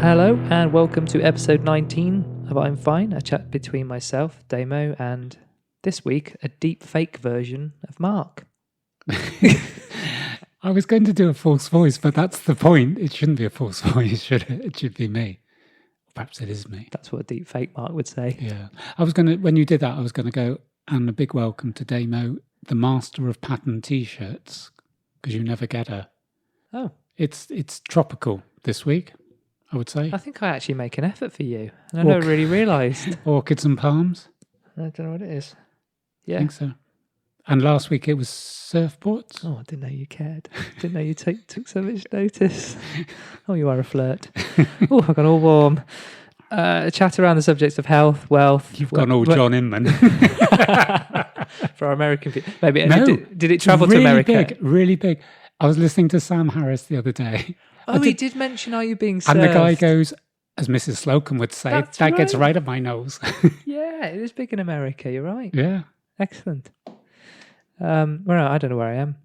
Hello and welcome to episode 19 of I'm Fine, a chat between myself, Damo, and this week a deep fake version of Mark. I was going to do a false voice, but that's the point. It shouldn't be a false voice, should it? It should be me. Perhaps it is me. That's what a deep fake Mark would say. Yeah. When you did that, I was going to go, and a big welcome to Damo, the master of pattern t-shirts, because you never get her. Oh. It's tropical this week, I would say. I think I actually make an effort for you, and I never really realised. Orchids and palms. I don't know what it is. Yeah. I think so. And last week it was surfboards. Oh, I didn't know you cared. Didn't know you took so much notice. Oh, you are a flirt. Oh, I got all warm. A chat around the subjects of health, wealth. You've gone all John Inman. For our American people. Maybe no, did it travel really to America? Big, really big. I was listening to Sam Harris the other day. Oh, he did mention, are you being served? And the guy goes, as Mrs. Slocum would say, That's that gets right. right up my nose. Yeah, it is big in America. You're right. Yeah. Excellent. Well, I don't know where I am.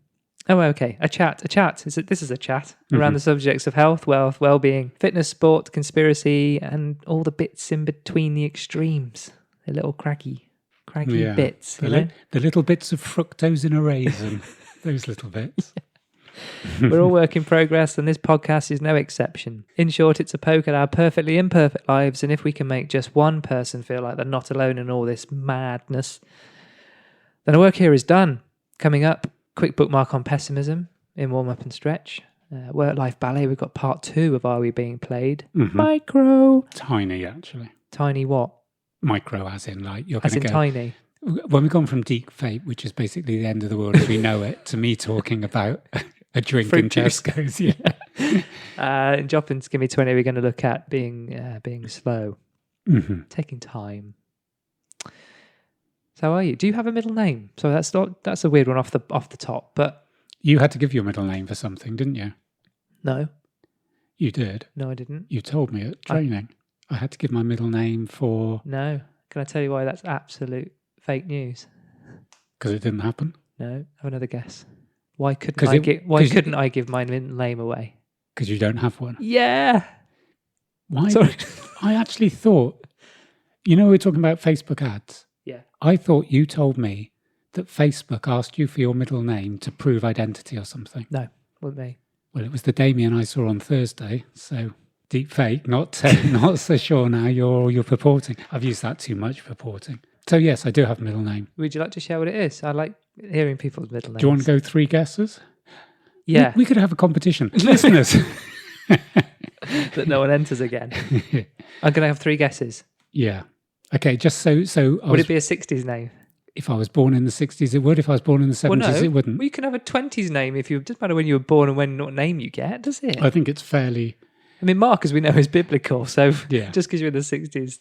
Oh, okay. A chat. This is a chat around the subjects of health, wealth, well-being, fitness, sport, conspiracy, and all the bits in between the extremes. The little craggy bits. The little bits of fructose in a raisin. Those little bits. We're all work in progress, and this podcast is no exception. In short, it's a poke at our perfectly imperfect lives, and if we can make just one person feel like they're not alone in all this madness, then our work here is done. Coming up, quick bookmark on pessimism in warm-up and stretch. Work-life ballet, we've got part 2 of Are We Being Played? Mm-hmm. Micro. Tiny, actually. Tiny what? Micro as in like you're As going in to go... tiny. When we've gone from deep fate, which is basically the end of the world as we know it, to me talking about a drink Fruit in juice. Tesco's. Yeah. In Joppin's Give Me 20, we're going to look at being slow. Mm-hmm. Taking time. So how are you? Do you have a middle name? So that's a weird one off the top, but You had to give your middle name for something, didn't you? no. You did. No, I didn't. You told me at training. I had to give my middle name for... No. Can I tell you why that's absolute fake news? Because it didn't happen? No. Have another guess. Why couldn't I give my middle name away? Because you don't have one. Yeah. Why? Sorry. I actually thought, we were talking about Facebook ads. Yeah. I thought you told me that Facebook asked you for your middle name to prove identity or something. No, wasn't me. Well, it was the Damien I saw on Thursday, so deep fake, not so sure now you're purporting. I've used that too much, purporting. So yes, I do have a middle name. Would you like to share what it is? I like hearing people's middle names. Do you want to go 3 guesses? Yeah. We could have a competition. Listeners. That no one enters again. I'm going to have 3 guesses. Yeah. Okay, just so... Would it be a 60s name? If I was born in the 60s, it would. If I was born in the 70s, it wouldn't. Well, you can have a 20s name if you... It doesn't matter when you were born and what name you get, does it? I think it's fairly... I mean, Mark, as we know, is biblical, so Yeah. just because you're in the 60s...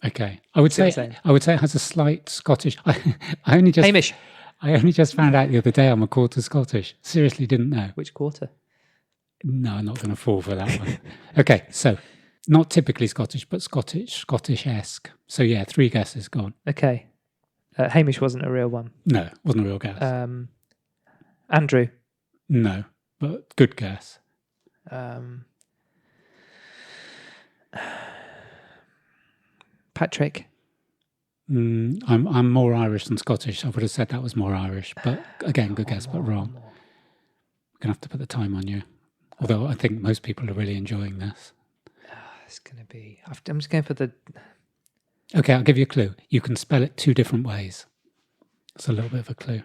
Okay. I would say it has a slight Scottish... Hamish. I only just found out the other day I'm a quarter Scottish. Seriously didn't know. Which quarter? No, I'm not going to fall for that one. Okay, so not typically Scottish, but Scottish-esque. So yeah, 3 guesses gone. Okay. Hamish wasn't a real one. No, wasn't a real guess. Andrew. No, but good guess. Patrick. I'm more Irish than Scottish. I would have said that was more Irish, but again, good guess, but wrong. We're going to have to put the time on you. Although I think most people are really enjoying this. It's going to be... I'm just going for the... Okay, I'll give you a clue. You can spell it 2 different ways. That's a little bit of a clue.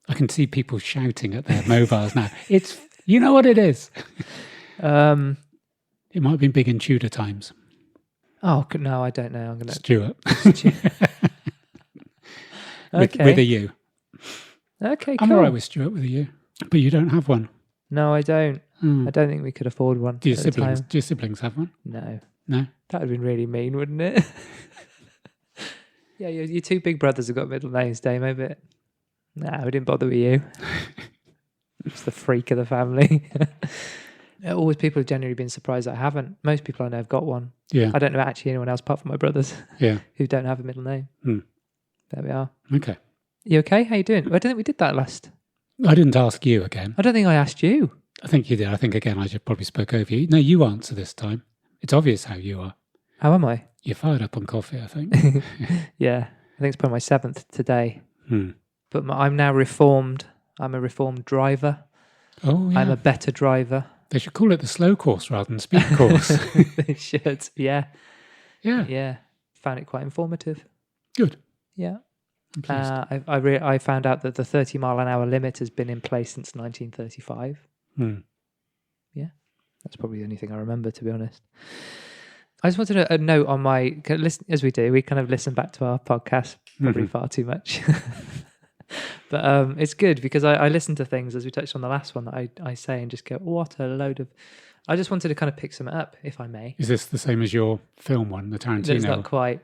I can see people shouting at their mobiles now. It's... You know what it is. It might have been big in Tudor times. Oh, no, I don't know. I'm going to... Stuart. Okay. With a U. Okay, cool. I'm all right with Stuart with a U. But you don't have one. No, I don't. I don't think we could afford one. Do your siblings have one? No. No? That would have been really mean, wouldn't it? Yeah, your 2 big brothers have got middle names, Damo, but... Nah, we didn't bother with you. Just the freak of the family. Always people have generally been surprised that I haven't. Most people I know have got one. Yeah. I don't know actually anyone else apart from my brothers who don't have a middle name. There we are. Okay. You okay? How you doing? I don't think we did that last. I didn't ask you again. I don't think I asked you. I think you did. I think, again, I just probably spoke over you. No, you answer this time. It's obvious how you are. How am I? You're fired up on coffee, I think. Yeah, I think it's probably my 7th today. Hmm. But I'm now reformed. I'm a reformed driver. Oh, yeah. I'm a better driver. They should call it the slow course rather than speed course. They should. Yeah. Yeah. Yeah. Found it quite informative. Good. Yeah. I'm pleased. I found out that the 30 mile an hour limit has been in place since 1935. Hmm. Yeah. That's probably the only thing I remember, to be honest. I just wanted a note on my, as we do, we kind of listen back to our podcast probably far too much. But it's good because I listen to things, as we touched on the last one, that I say and just go, what a load of... I just wanted to kind of pick something up, if I may. Is this the same as your film one, the Tarantino? It's not quite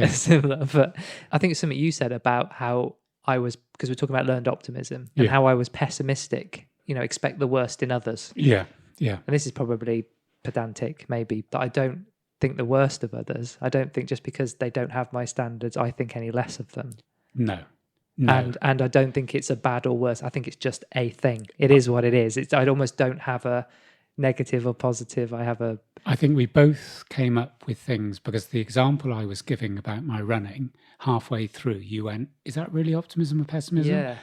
similar, but I think it's something you said about how I was, because we're talking about learned optimism, and how I was pessimistic, expect the worst in others. Yeah, yeah. And this is probably pedantic, maybe, but I don't think the worst of others. I don't think just because they don't have my standards, I think any less of them. No. And I don't think it's a bad or worse. I think it's just a thing. It is what it is. I almost don't have a negative or positive. I think we both came up with things because the example I was giving about my running, halfway through, you went, is that really optimism or pessimism? Yeah.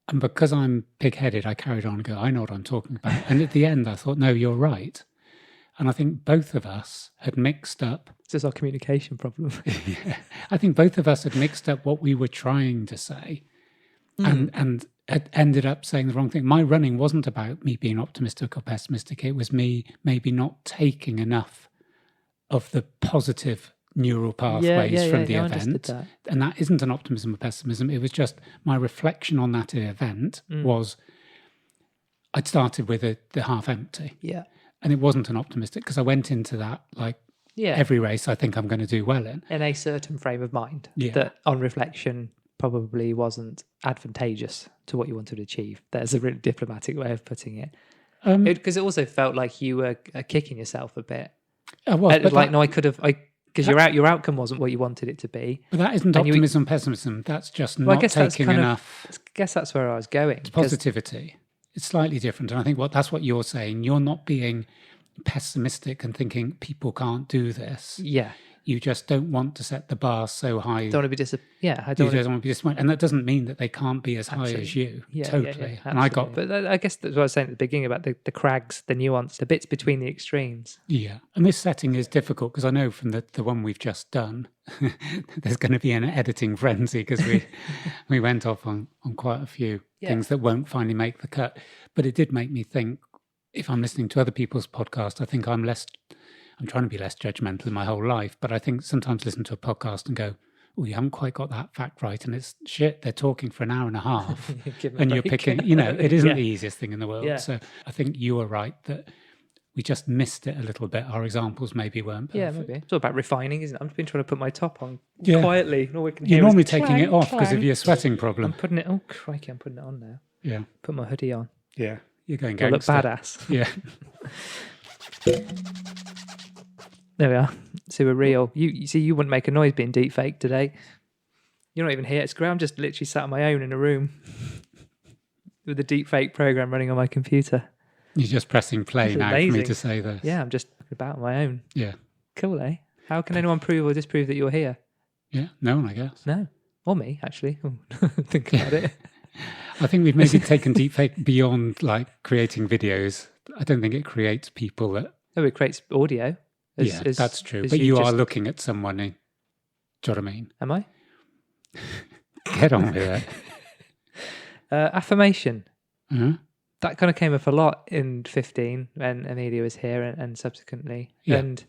And because I'm pig-headed, I carried on and go, I know what I'm talking about. And at the end, I thought, no, you're right. And I think both of us had mixed up. It's just our communication problem. Yeah. I think both of us had mixed up what we were trying to say and had ended up saying the wrong thing. My running wasn't about me being optimistic or pessimistic. It was me maybe not taking enough of the positive neural pathways from the event. And that isn't an optimism or pessimism. It was just my reflection on that event was I'd started with the half empty. Yeah. And it wasn't an optimistic because I went into that like every race I think I'm going to do well in a certain frame of mind that on reflection probably wasn't advantageous to what you wanted to achieve. There's a really diplomatic way of putting it. Because it also felt like you were kicking yourself a bit. Because your outcome wasn't what you wanted it to be. But that isn't optimism, pessimism. That's just not taking enough. I guess that's where I was going. It's positivity. It's slightly different. And I think that's what you're saying. You're not being pessimistic and thinking people can't do this. Yeah. You just don't want to set the bar so high. Don't want to be disappointed. I don't want to be disappointed. And that doesn't mean that they can't be as high as you. Yeah, totally. And but I guess that's what I was saying at the beginning about the crags, the nuance, the bits between the extremes. Yeah. And this setting is difficult because I know from the one we've just done, there's going to be an editing frenzy because we went off on quite a few things that won't finally make the cut. But it did make me think, if I'm listening to other people's podcasts, I think I'm trying to be less judgmental in my whole life, but I think sometimes listen to a podcast and go, oh, you haven't quite got that fact right. And it's shit, they're talking for an hour and a half and you're picking, it isn't the easiest thing in the world. Yeah. So I think you were right that we just missed it a little bit. Our examples maybe weren't perfect. Yeah, maybe. It's all about refining, isn't it? I've been trying to put my top on quietly. All we can hear You're normally taking it off because of your sweating problem. I'm putting it, oh crikey, I'm putting it on now. Yeah. Put my hoodie on. Yeah. You're going to look badass. Yeah. There we are. So we're real. You see, you wouldn't make a noise being deep fake today. You're not even here. It's great. I'm just literally sat on my own in a room with the deep fake program running on my computer. You're just pressing play now for me to say this. Yeah, I'm just about on my own. Yeah. Cool, eh? How can anyone prove or disprove that you're here? Yeah, no one, I guess. No. Or me, actually. Think about it. I think we've maybe taken deepfake beyond like creating videos. I don't think it creates people that... No, it creates audio. That's true. But you are looking at someone. Do you know what I mean? Am I? Get on with it. Affirmation. Uh-huh. That kind of came up a lot in 15 when Amelia was here and subsequently. Yeah. And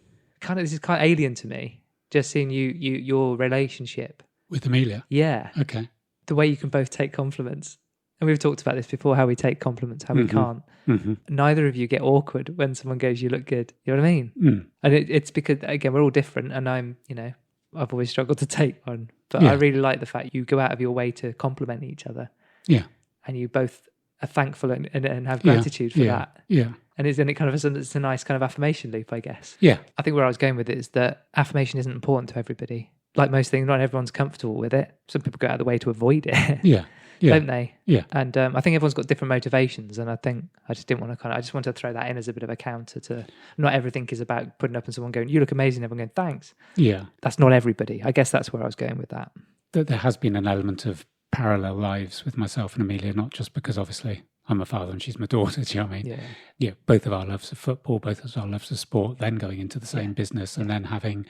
this is kind of alien to me. Just seeing your relationship. With Amelia? Yeah. Okay. The way you can both take compliments. And we've talked about this before, how we take compliments, how we can't. Mm-hmm. Neither of you get awkward when someone goes, you look good. You know what I mean? Mm. And it's because, again, we're all different. And I've always struggled to take one. But I really like the fact you go out of your way to compliment each other. Yeah. And you both are thankful and have gratitude for that. Yeah. And it kind of it's a nice kind of affirmation loop, I guess. Yeah. I think where I was going with it is that affirmation isn't important to everybody. like most things, not everyone's comfortable with it. Some people go out of the way to avoid it, Yeah. don't they? Yeah. And I think everyone's got different motivations, and I think I just didn't want to I just wanted to throw that in as a bit of a counter to not everything is about putting up and someone going, "You look amazing," everyone going, "Thanks." Yeah. That's not everybody. I guess that's where I was going with that. There has been an element of parallel lives with myself and Amelia, not just because obviously I'm a father and she's my daughter, do you know what I mean? Yeah, both of our loves of football, both of our loves of sport, then going into the same business and then having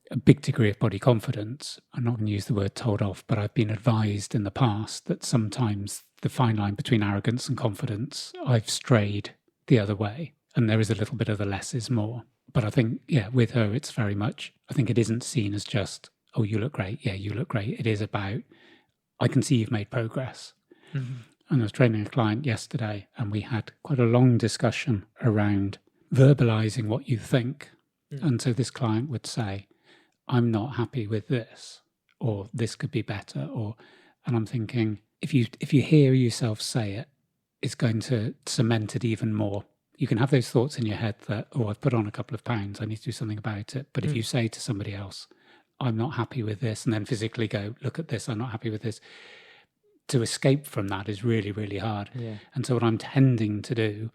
a big degree of body confidence. I'm not going to use the word told off, but I've been advised in the past that sometimes the fine line between arrogance and confidence, I've strayed the other way. And there is a little bit of the less is more. But I think, with her, it's very much, I think it isn't seen as just, oh, you look great. Yeah, you look great. It is about, I can see you've made progress. Mm-hmm. And I was training a client yesterday and we had quite a long discussion around verbalizing what you think. Mm. And so this client would say, I'm not happy with this, or this could be better, and I'm thinking, if you hear yourself say it, it's going to cement it even more. You can have those thoughts in your head that, oh, I've put on a couple of pounds, I need to do something about it. But if you say to somebody else, I'm not happy with this, and then physically go, look at this, I'm not happy with this, to escape from that is really, really hard. Yeah. And so what I'm tending to do,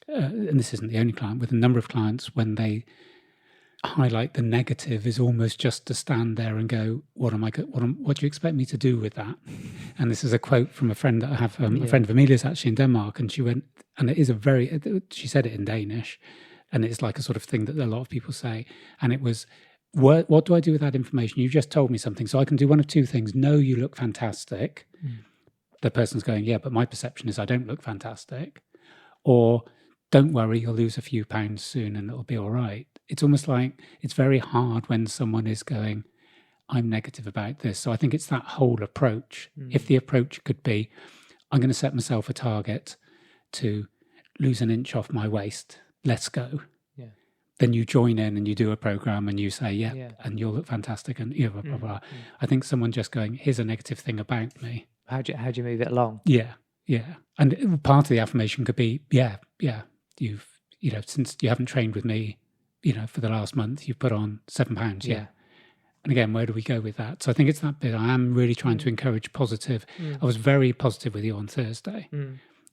and this isn't the only client, with a number of clients, when they highlight the negative, is almost just to stand there and go, what do you expect me to do with that? And this is a quote from a friend that I have, a friend of Amelia's actually in Denmark, and she went, and it is she said it in Danish, and it's like a sort of thing that a lot of people say, and it was, what do I do with that information? You've just told me something, so I can do one of two things. No, you look fantastic. The person's going, yeah, but my perception is I don't look fantastic. Or, don't worry, you'll lose a few pounds soon and it'll be all right. It's almost like it's very hard when someone is going, I'm negative about this. So I think it's that whole approach. If the approach could be, I'm going to set myself a target to lose an inch off my waist. Let's go. Yeah. Then you join in and you do a program and you say, and you'll look fantastic and blah, blah, blah. I think someone just going, here's a negative thing about me. How do you move it along? Yeah. And part of the affirmation could be, you've, since you haven't trained with me, for the last month, you've put on 7 pounds. Yeah. And again, where do we go with that? So I think it's that bit. I am really trying to encourage positive. I was very positive with you on Thursday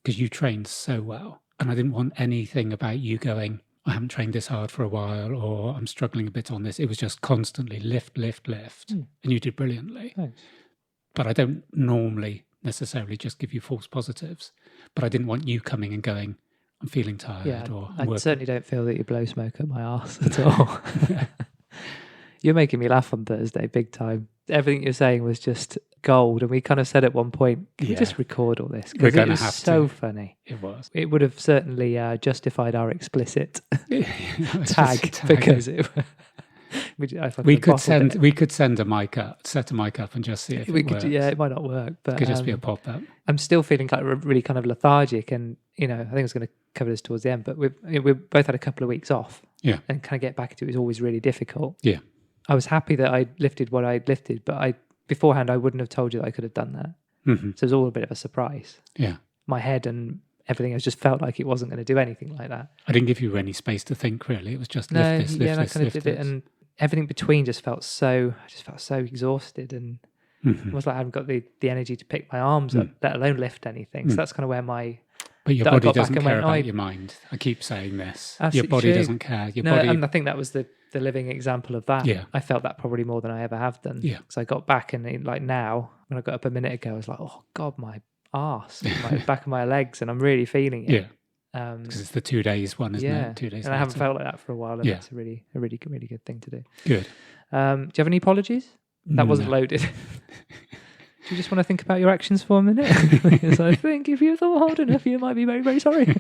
because you trained so well. And I didn't want anything about you going, I haven't trained this hard for a while, or I'm struggling a bit on this. It was just constantly lift. And you did brilliantly. Thanks. But I don't normally necessarily just give you false positives. But I didn't want you coming and going, I'm feeling tired. I certainly don't feel that you blow smoke up my arse at all. You're making me laugh on Thursday, big time. Everything you're saying was just gold. And we kind of said at one point, can we just record all this? Because it was so funny. It was. It would have certainly justified our explicit tag because it... We could send a mic up, set a mic up, and just see if it works. Yeah, it might not work, but it could just be a pop up. I'm still feeling like really kind of lethargic, and I think I was going to cover this towards the end, but we both had a couple of weeks off, and kind of get back into it was always really difficult. Yeah, I was happy that I lifted what I'd lifted, but beforehand I wouldn't have told you that I could have done that. Mm-hmm. So it was all a bit of a surprise. Yeah, my head and everything, I just felt like it wasn't going to do anything like that. I didn't give you any space to think, really. It was just lift this, I kind of did it, and everything between just felt so exhausted, and it was like I haven't got the energy to pick my arms up, let alone lift anything. So that's kind of where But your body doesn't care about your mind. I keep saying this. Your body doesn't care. And I think that was the living example of that. Yeah. I felt that probably more than I ever have done. Yeah. Because I got back and like now, when I got up a minute ago, I was like, oh God, my arse, my back of my legs, and I'm really feeling it. Yeah. Because it's the 2 days one, isn't it? 2 days. And I haven't felt like that for a while, and that's a really good thing to do. Good. Do you have any apologies? That wasn't loaded. Do you just want to think about your actions for a minute? Because I think if you thought hard enough, you might be very, very sorry.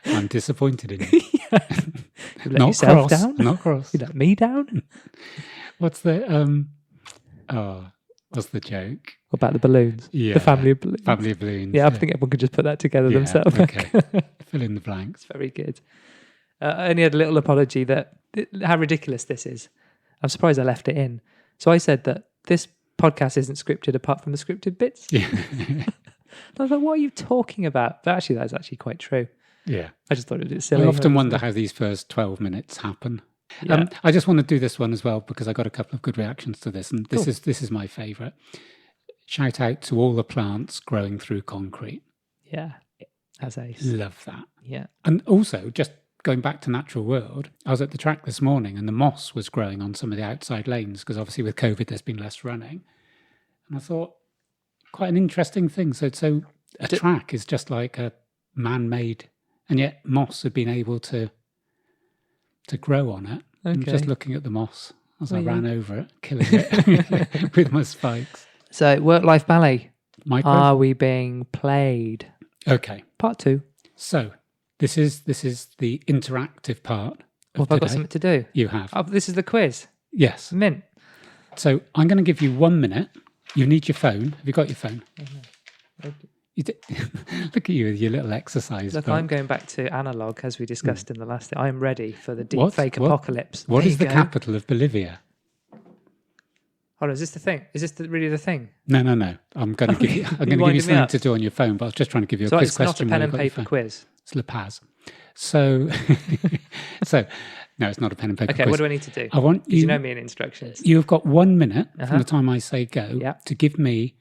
I'm disappointed in you. You let yourself down. Not cross. You let me down. What's the what's the joke? What about the balloons? Yeah. The family of balloons. Family of balloons. Yeah, I think everyone could just put that together themselves. Okay. Fill in the blanks. Very good. I only had a little apology that how ridiculous this is. I'm surprised I left it in. So I said that this podcast isn't scripted apart from the scripted bits. Yeah. I was like, what are you talking about? But actually, that's actually quite true. Yeah. I just thought it was silly. I often wonder how these first 12 minutes happen. Yeah. I just want to do this one as well because I got a couple of good reactions to this, and Cool. this is my favourite. Shout out to all the plants growing through concrete. Yeah. That's ace. Love that. Yeah. And also, just going back to natural world, I was at the track this morning and the moss was growing on some of the outside lanes because obviously with COVID there's been less running. And I thought, quite an interesting thing. So a track is just like a man-made, and yet moss had been able to grow on it. I'm just looking at the moss as I ran over it, killing it with my spikes. So work-life ballet. Micro? Are we being played? Okay. Part 2. So this is the interactive part of Have I got today. something to do? You have. Oh, this is the quiz. Yes. Mint. So I'm going to give you 1 minute. You need your phone. Have you got your phone? You look at you with your little exercise. Look, book. I'm going back to analog, as we discussed in the last thing. I'm ready for the deep What? fake What? apocalypse. What There is you the go. capital of Bolivia? Hold on, is this the thing? Is this really the thing? No. I'm going to give you. I'm going to give you winding me something up. to do on your phone. But I was just trying to give you a So quiz it's not a question. pen while and you've got your paper phone. quiz. It's La Paz. So, no, it's not a pen and paper Okay, quiz. what do I need to do? I want Did you know me in instructions? You've got 1 minute from the time I say go Yeah. to give me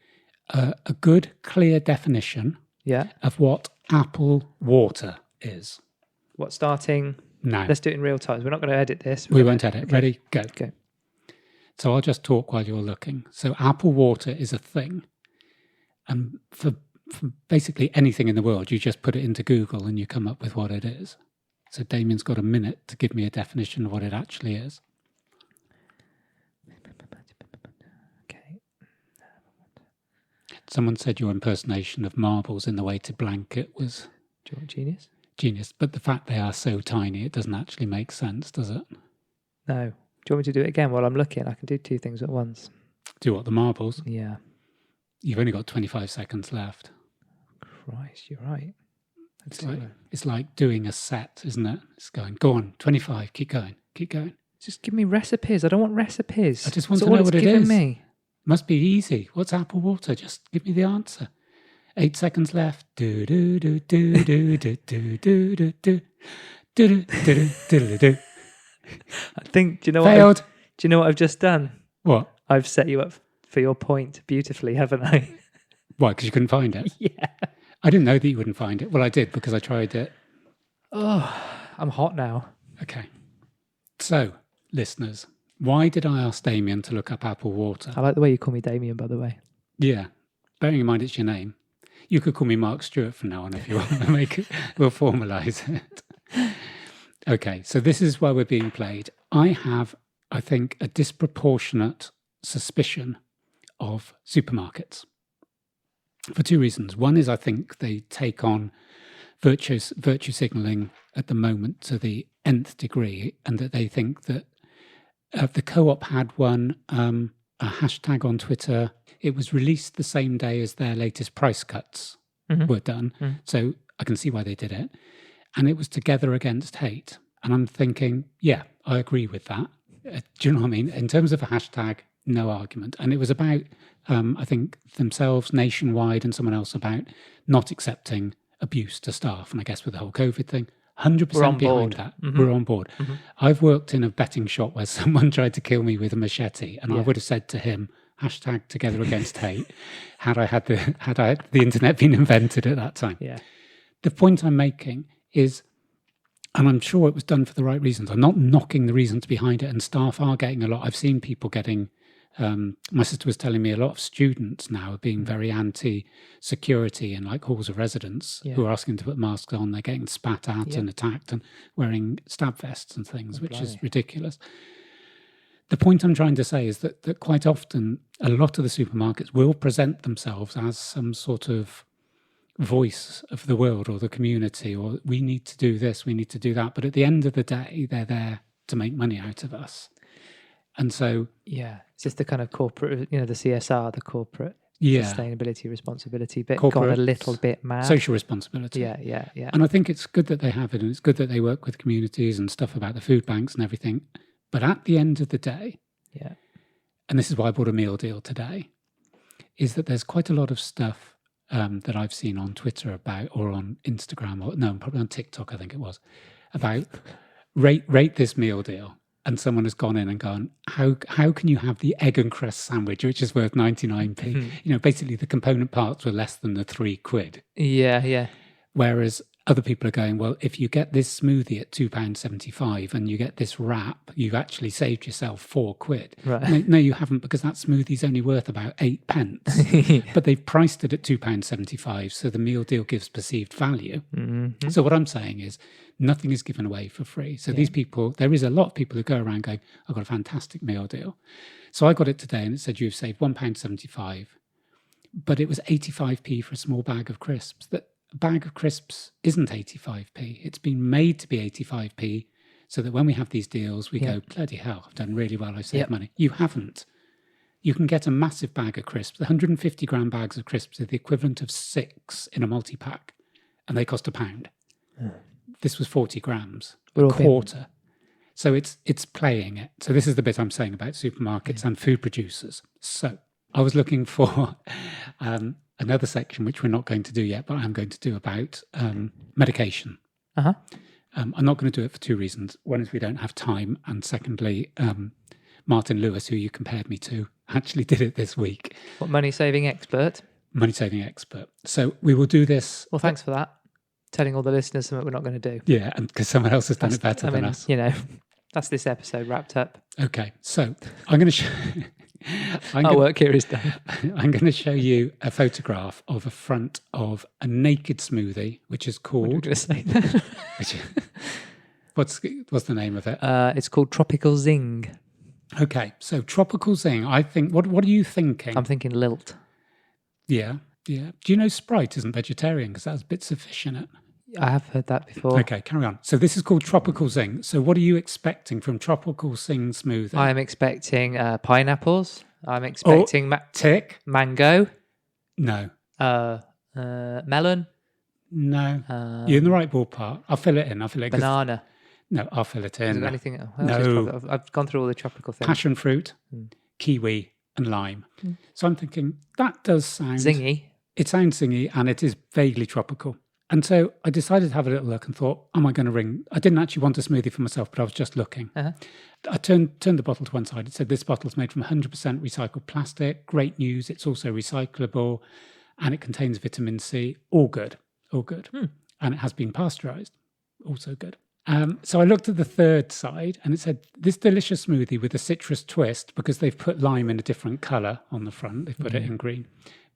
a good, clear definition Yeah. of what apple water is. What, starting? Now, Let's do it in real time. We're not going to edit this. we won't edit. Ready? Go. Okay. So I'll just talk while you're looking. So apple water is a thing. And for basically anything in the world, you just put it into Google and you come up with what it is. So Damien's got a minute to give me a definition of what it actually is. Okay. Someone said your impersonation of marbles in the weighted blanket was Do you want genius? genius. But the fact they are so tiny, it doesn't actually make sense, does it? No. Do you want me to do it again while I'm looking? I can do 2 things at once. Do what, the marbles? Yeah. You've only got 25 seconds left. Christ, you're right. It's like doing a set, isn't it? It's going, go on, 25, keep going. Just give me recipes. I don't want recipes. I just want That's to know all what it's it given is. me. Must be easy. What's apple water? Just give me the answer. 8 seconds left. Do do do do do do do do do do do do do do. I think. Do you know Failed. Do you know what I've just done? What? I've set you up for your point beautifully, haven't I? Why? Because you couldn't find it. Yeah. I didn't know that you wouldn't find it. Well, I did because I tried it. Oh, I'm hot now. Okay. So, listeners, why did I ask Damien to look up apple water? I like the way you call me Damien, by the way. Yeah. Bearing in mind it's your name. You could call me Mark Stewart from now on if you want to make it. We'll formalise it. Okay, so this is why we're being played. I have, I think, a disproportionate suspicion of supermarkets for 2 reasons. One is I think they take on virtue signalling at the moment to the nth degree, and that they think that the Co-op had one, a hashtag on Twitter. It was released the same day as their latest price cuts were done. So I can see why they did it. And it was Together Against Hate. And I'm thinking, yeah, I agree with that. Do you know what I mean? In terms of a hashtag, no argument. And it was about, I think, themselves nationwide and someone else about not accepting abuse to staff. And I guess with the whole COVID thing, 100% behind that. We're on board. I've worked in a betting shop where someone tried to kill me with a machete, and I would have said to him, hashtag Together Against Hate, had the internet been invented at that time. Yeah. The point I'm making is, and I'm sure it was done for the right reasons. I'm not knocking the reasons behind it, and staff are getting a lot. I've seen people getting, my sister was telling me a lot of students now are being very anti-security in like halls of residence who are asking to put masks on. They're getting spat at and attacked and wearing stab vests and things, which is ridiculous. The point I'm trying to say is that quite often a lot of the supermarkets will present themselves as some sort of voice of the world or the community, or we need to do this, we need to do that. But at the end of the day, they're there to make money out of us. And so... Yeah. It's just the kind of corporate, the CSR, the corporate sustainability, responsibility bit gone a little bit mad. Social responsibility. Yeah. And I think it's good that they have it, and it's good that they work with communities and stuff about the food banks and everything. But at the end of the day, and this is why I bought a meal deal today, is that there's quite a lot of stuff that I've seen on Twitter about, or on Instagram, or no, probably on TikTok, I think it was, about rate this meal deal. and someone has gone in and gone, how can you have the egg and crust sandwich, which is worth 99p? You know, basically the component parts were less than the £3. Yeah. Whereas other people are going, well, if you get this smoothie at £2.75 and you get this wrap, you've actually saved yourself £4. Right. No, you haven't, because that smoothie's only worth about 8 pence. But they've priced it at £2.75, so the meal deal gives perceived value. Mm-hmm. So what I'm saying is nothing is given away for free. So these people, there is a lot of people who go around going, I've got a fantastic meal deal. So I got it today and it said you've saved £1.75, but it was 85p for a small bag of crisps. That a bag of crisps isn't 85p. It's been made to be 85p so that when we have these deals, we go, bloody hell, I've done really well, I've saved money. You haven't. You can get a massive bag of crisps. 150 gram bags of crisps are the equivalent of 6 in a multi-pack, and they cost £1. This was 40 grams, a quarter. So it's playing it. So this is the bit I'm saying about supermarkets and food producers. So I was looking for another section, which we're not going to do yet, but I'm going to do about medication. I'm not going to do it for two reasons. One is we don't have time. And secondly, Martin Lewis, who you compared me to, actually did it this week. What, money-saving expert? Money-saving expert. So we will do this. Well, thanks for that. Telling all the listeners something we're not going to do. Yeah, and because someone else has done it better than us. You know, that's this episode wrapped up. Okay, so I'm going to show... Our work here is done. I'm going to show you a photograph of a front of a naked smoothie, which is called... What are you going to say? What's the name of it? It's called Tropical Zing. Okay, so Tropical Zing. I think... What are you thinking? I'm thinking lilt. Yeah. Do you know Sprite isn't vegetarian because that has bits of fish in it? I have heard that before. Okay, carry on. So this is called Tropical Zing. So what are you expecting from Tropical Zing smoothie? I'm expecting pineapples. I'm expecting tick. Mango. No. Melon. No. You're in the right ballpark. I'll fill it in. Banana. No, I'll fill it in. Is there anything else? No. I've gone through all the tropical things. Passion fruit, kiwi, and lime. So I'm thinking that does sound zingy. It sounds zingy, and it is vaguely tropical. And so I decided to have a little look and thought, am I going to ring? I didn't actually want a smoothie for myself, but I was just looking. I turned the bottle to one side. It said this bottle is made from 100% recycled plastic. Great news. It's also recyclable, and it contains vitamin C. All good. And it has been pasteurized. Also good. So I looked at the third side, and it said this delicious smoothie with a citrus twist, because they've put lime in a different color on the front. They've put it in green.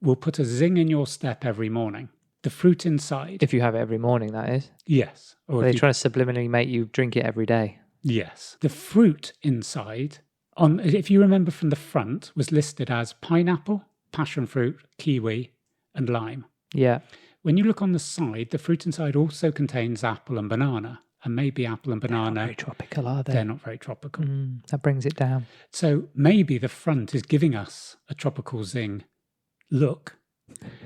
Will put a zing in your step every morning. The fruit inside. If you have it every morning, that is. Yes. Or they're trying to subliminally make you drink it every day. Yes. The fruit inside, if you remember from the front, was listed as pineapple, passion fruit, kiwi, and lime. Yeah. When you look on the side, the fruit inside also contains apple and banana. And maybe apple and banana. They're not very tropical, are they? They're not very tropical. That brings it down. So maybe the front is giving us a tropical zing look.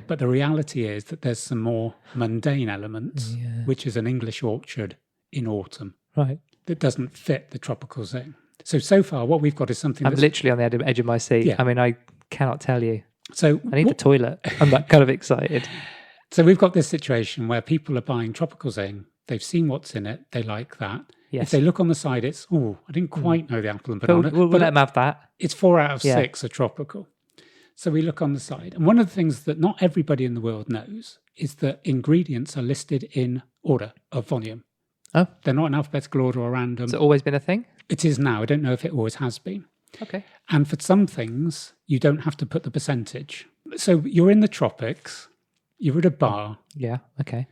But the reality is that there's some more mundane elements, which is an English orchard in autumn. Right. That doesn't fit the tropical zing. So far, what we've got is something I'm literally on the edge of my seat. Yeah. I mean, I cannot tell you. So I need the toilet. I'm that kind of excited. So we've got this situation where people are buying tropical zing. They've seen what's in it. They like that. Yes. If they look on the side, it's, I didn't quite know the apple and banana. We'll let them have that. It's 4 out of 6 are tropical. So we look on the side. And one of the things that not everybody in the world knows is that ingredients are listed in order of volume. Oh. They're not in alphabetical order or random. Has it always been a thing? It is now. I don't know if it always has been. Okay. And for some things, you don't have to put the percentage. So you're in the tropics. You're at a bar. Yeah, okay.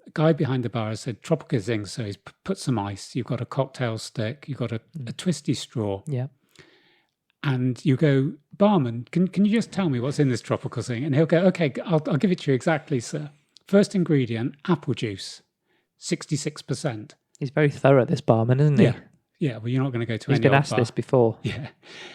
A guy behind the bar has said, tropical zing. So he's put some ice. You've got a cocktail stick. You've got a twisty straw. Yeah. And you go, barman, can you just tell me what's in this tropical thing? And he'll go, okay, I'll give it to you exactly, sir. First ingredient, apple juice, 66%. He's very thorough, this barman, isn't he? Yeah, well, you're not going to go to He's any been old asked bar. this before. Yeah.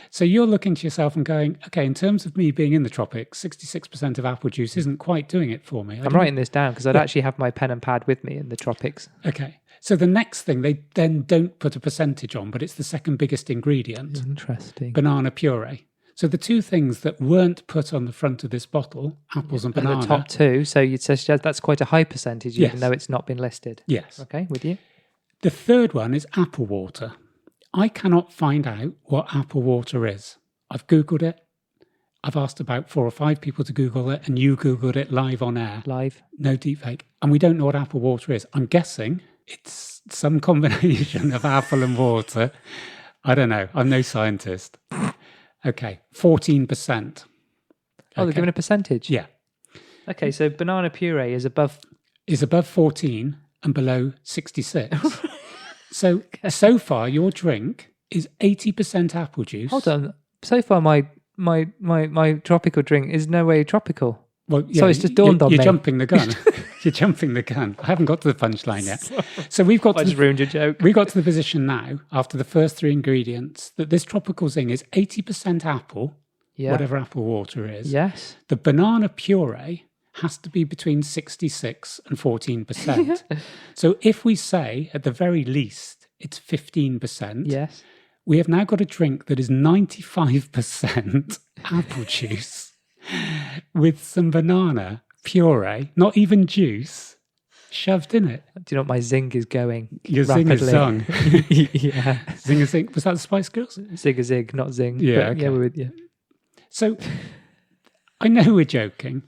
So you're looking to yourself and going, okay, in terms of me being in the tropics, 66% of apple juice isn't quite doing it for me. I'm writing this down because I'd actually have my pen and pad with me in the tropics. Okay. So the next thing, they then don't put a percentage on, but it's the second biggest ingredient. Interesting. Banana puree. So the two things that weren't put on the front of this bottle, apples and banana. The top two, so you'd say that's quite a high percentage, even Yes. though it's not been listed. Yes. Okay, with you. The third one is apple water. I cannot find out what apple water is. I've Googled it. I've asked about 4 or 5 people to Google it, and you Googled it live on air. Live. No deepfake. And we don't know what apple water is. I'm guessing it's some combination of apple and water. I don't know. I'm no scientist. Okay, 14%. Oh, they're giving a percentage? Yeah. Okay, so banana puree is above... Is above 14 and below 66. So far, your drink is 80% apple juice. Hold on. So far, my tropical drink is no way tropical. Well, yeah, so it's just dawned on me. You're jumping the gun. You're jumping the gun. I haven't got to the punchline yet. So we've got I just ruined your joke. We got to the position now, after the first 3 ingredients, that this tropical Zing is 80% apple, whatever apple water is. Yes. The banana puree has to be between 66 and 14%. So if we say, at the very least, it's 15%, yes, we have now got a drink that is 95% apple juice with some banana puree, not even juice, shoved in it. Do you know what my Zing is going? Your rapidly. Zing is sung. Yeah. Zing is Zing. Was that the Spice Girls? Zig a zig, not Zing. Yeah, But okay. we're with you. So I know we're joking.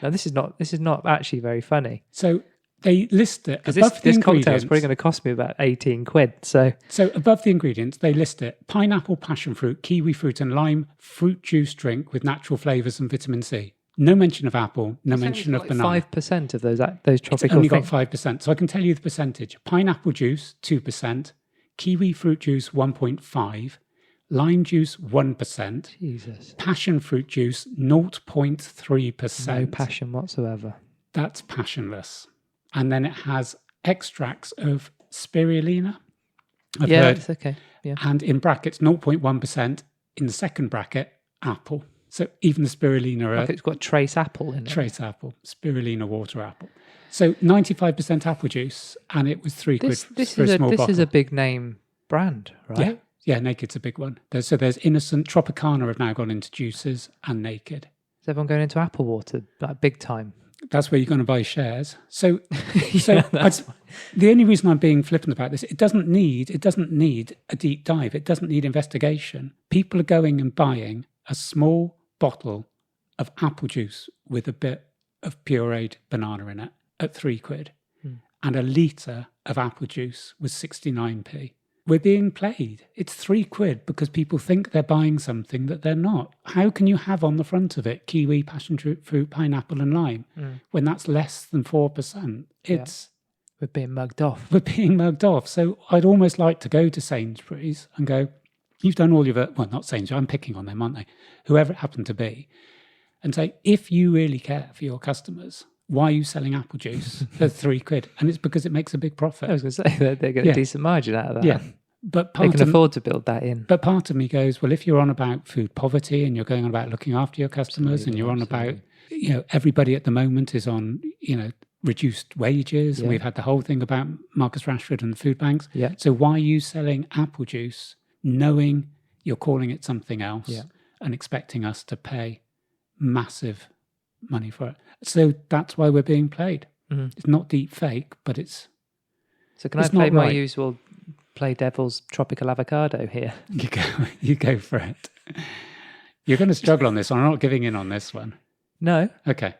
No, this is not actually very funny. So they list it Because above this the cocktail is ingredients. probably going to cost me about 18 quid. So above the ingredients, they list it: pineapple, passion fruit, kiwi fruit, and lime fruit juice drink with natural flavours and vitamin C. No mention of apple, no mention of banana. 5% of those tropical It's only got things. 5%. So I can tell you the percentage. Pineapple juice, 2%. Kiwi fruit juice, 1.5%. Lime juice, 1%. Jesus. Passion fruit juice, 0.3%. No passion whatsoever. That's passionless. And then it has extracts of spirulina. I've heard. It's okay. Yeah. And in brackets, 0.1%. In the second bracket, apple. So even the spirulina, Like it's got trace apple in it. trace apple, spirulina water apple. So 95% apple juice, and it was £3 This for a small bottle. is a big name brand, right? Yeah, Naked's a big one. There's Innocent, Tropicana have now gone into juices, and Naked. Is everyone going into apple water like big time? That's where you're going to buy shares. So that's the only reason I'm being flippant about this, it doesn't need a deep dive. It doesn't need investigation. People are going and buying a small bottle of apple juice with a bit of pureed banana in it at £3, and a litre of apple juice was 69p. We're being played. It's £3 because people think they're buying something that they're not. How can you have on the front of it kiwi, passion fruit, pineapple, and lime when that's less than 4%? We're being mugged off. We're being mugged off. So I'd almost like to go to Sainsbury's and go, you've done all your, well, not Sainsbury's, I'm picking on them, aren't they? Whoever it happened to be, and say, if you really care for your customers, why are you selling apple juice for £3? And it's because it makes a big profit. I was going to say that they get a decent margin out of that. Yeah. But they can afford to build that in. But part of me goes, well, if you're on about food poverty and you're going on about looking after your customers and you're on about, everybody at the moment is on, reduced wages. And we've had the whole thing about Marcus Rashford and the food banks. Yeah. So why are you selling apple juice knowing you're calling it something else and expecting us to pay massive money for it? So that's why we're being played. Mm-hmm. It's not deep fake, but it's... So can I play my usual play devil's tropical avocado here? You go for it. You're going to struggle on this one. I'm not giving in on this one. No. Okay.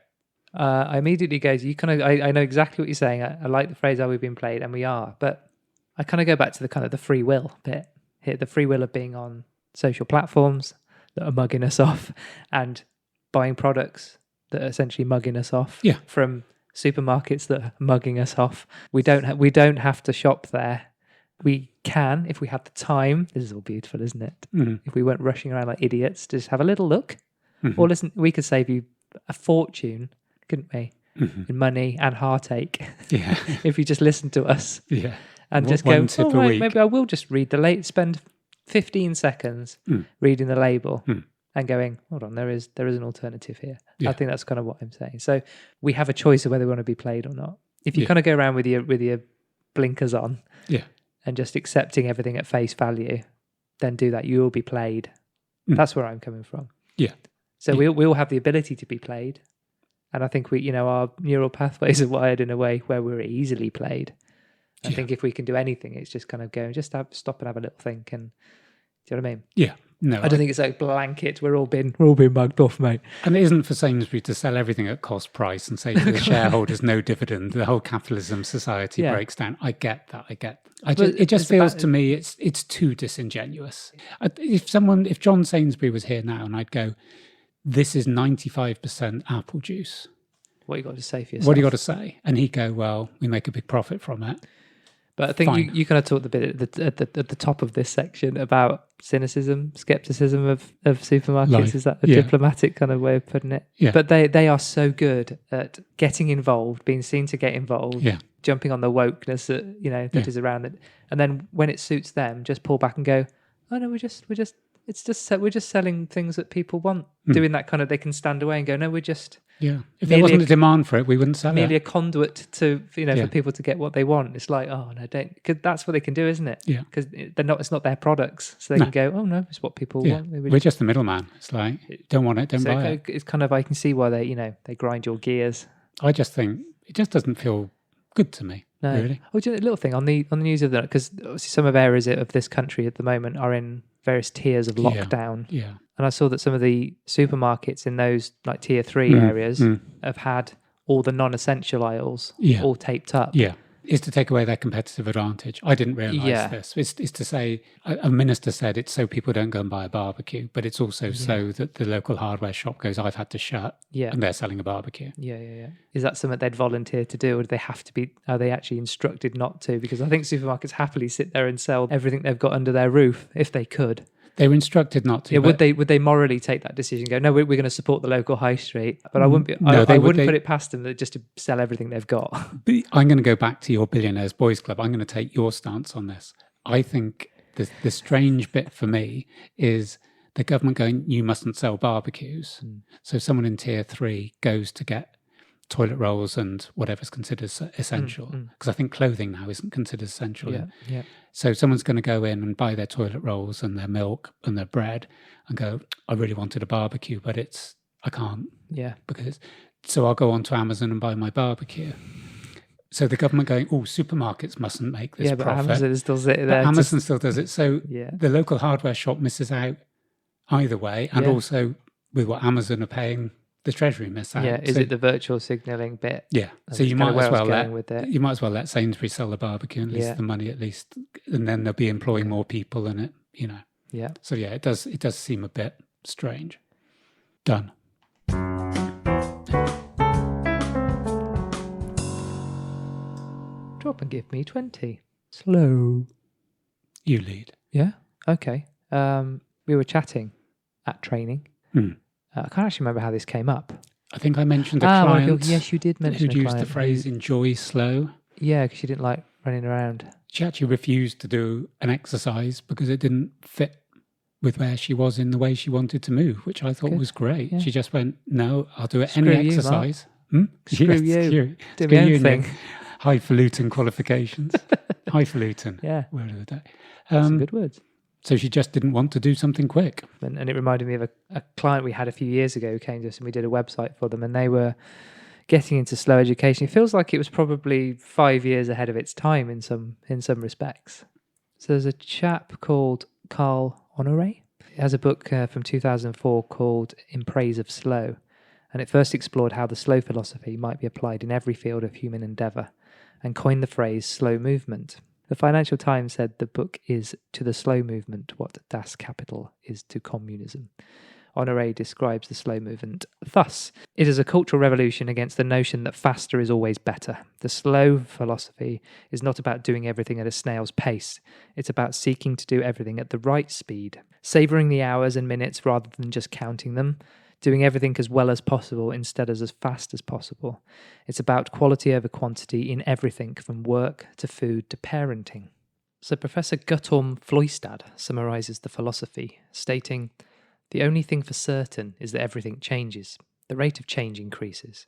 I immediately go, I know exactly what you're saying. I like the phrase, are we being played? And we are. But I kind of go back to the kind of the free will bit here, the free will of being on social platforms that are mugging us off and buying products that are essentially mugging us off from supermarkets that are mugging us off. We don't have to shop there. We can, if we have the time. This is all beautiful, isn't it? Mm-hmm. If we weren't rushing around like idiots, just have a little look. Mm-hmm. Or listen, we could save you a fortune, couldn't we? Mm-hmm. In money and heartache. Yeah. If you just listen to us. Yeah. And just go, oh, right, maybe I will just read spend 15 seconds reading the label and going, hold on, there is an alternative here. Yeah. I think that's kind of what I'm saying. So we have a choice of whether we want to be played or not. If you kind of go around with your blinkers on and just accepting everything at face value, then do that. You will be played. That's where I'm coming from. Yeah. So we all have the ability to be played. And I think our neural pathways are wired in a way where we're easily played. I think if we can do anything, it's just kind of go, stop and have a little think. And do you know what I mean? Yeah. No, I don't think it's like blanket. We're all being mugged off, mate. And it isn't for Sainsbury to sell everything at cost price and say to the shareholders, no dividend. The whole capitalism society breaks down. I get that. It just feels to me it's too disingenuous. If John Sainsbury was here now and I'd go, this is 95% apple juice. What you got to say for yourself? What do you got to say? And he'd go, well, we make a big profit from it. But I think you kind of talked a bit at the top of this section about cynicism, skepticism of supermarkets. Is that a diplomatic kind of way of putting it? Yeah. But they are so good at getting involved, being seen to get involved, jumping on the wokeness that is around it, and then when it suits them, just pull back and go, oh no, we're just selling things that people want. Doing that kind of, they can stand away and go, no, we're just. Yeah, if there wasn't a demand for it, we wouldn't sell it. Merely a conduit to, for people to get what they want. It's like, oh no, don't, because that's what they can do, isn't it? Yeah, because it's not their products, so they can go, oh no, it's what people want. We're just the middleman. It's like, don't want it, don't buy it. It's kind of, I can see why they grind your gears. I just think it just doesn't feel good to me. No, really. Oh, just a little thing on the news of that, because obviously some of areas of this country at the moment are in various tiers of lockdown. Yeah. And I saw that some of the supermarkets in those like tier 3 areas have had all the non-essential aisles all taped up. Yeah. Is to take away their competitive advantage. I didn't realise this. It's to say, a minister said it's so people don't go and buy a barbecue, but it's also so that the local hardware shop goes, I've had to shut, and they're selling a barbecue. Yeah. Is that something they'd volunteer to do, or do they have to be, are they actually instructed not to? Because I think supermarkets happily sit there and sell everything they've got under their roof, if they could. They were instructed not to. Yeah, would they morally take that decision? And go, no, we're going to support the local high street, but I wouldn't. I wouldn't put it past them just to sell everything they've got. I'm going to go back to your Billionaires Boys Club. I'm going to take your stance on this. I think the strange bit for me is the government going, you mustn't sell barbecues. So someone in tier 3 goes to get toilet rolls and whatever's considered essential, because I think clothing now isn't considered essential. Yeah. So someone's going to go in and buy their toilet rolls and their milk and their bread and go, I really wanted a barbecue, but I can't. Yeah. So I'll go on to Amazon and buy my barbecue. So the government going, supermarkets mustn't make this profit. But Amazon still sitting there. Amazon still does it. So the local hardware shop misses out either way, and also with what Amazon are paying, the Treasury miss out. Yeah, is it the virtual signalling bit? Yeah, so you might as well let Sainsbury's sell the barbecue, and at least the money, and then they'll be employing more people in it. Yeah. So it does seem a bit strange. Done. Drop and give me 20. Slow. You lead. Yeah. Okay. We were chatting at training. I can't actually remember how this came up. I think I mentioned a client. Yes, you did mention who'd used the phrase "enjoy slow." Yeah, because she didn't like running around. She actually refused to do an exercise because it didn't fit with where she was in the way she wanted to move, which I thought was great. Yeah. She just went, "No, I'll do it any exercise." Screw you. Do my own thing. Highfalutin qualifications. Highfalutin. Yeah. Word of the day. Some good words. So she just didn't want to do something quick. And it reminded me of a client we had a few years ago who came to us, and we did a website for them, and they were getting into slow education. It feels like it was probably 5 years ahead of its time in some respects. So there's a chap called Carl Honoré. He has a book from 2004 called In Praise of Slow, and it first explored how the slow philosophy might be applied in every field of human endeavour, and coined the phrase slow movement. The Financial Times said the book is to the slow movement what Das Kapital is to communism. Honoré describes the slow movement thus: it is a cultural revolution against the notion that faster is always better. The slow philosophy is not about doing everything at a snail's pace. It's about seeking to do everything at the right speed, savouring the hours and minutes rather than just counting them, doing everything as well as possible instead of as fast as possible. It's about quality over quantity in everything from work to food to parenting. So Professor Guttorm Floystad summarises the philosophy, stating, the only thing for certain is that everything changes. The rate of change increases.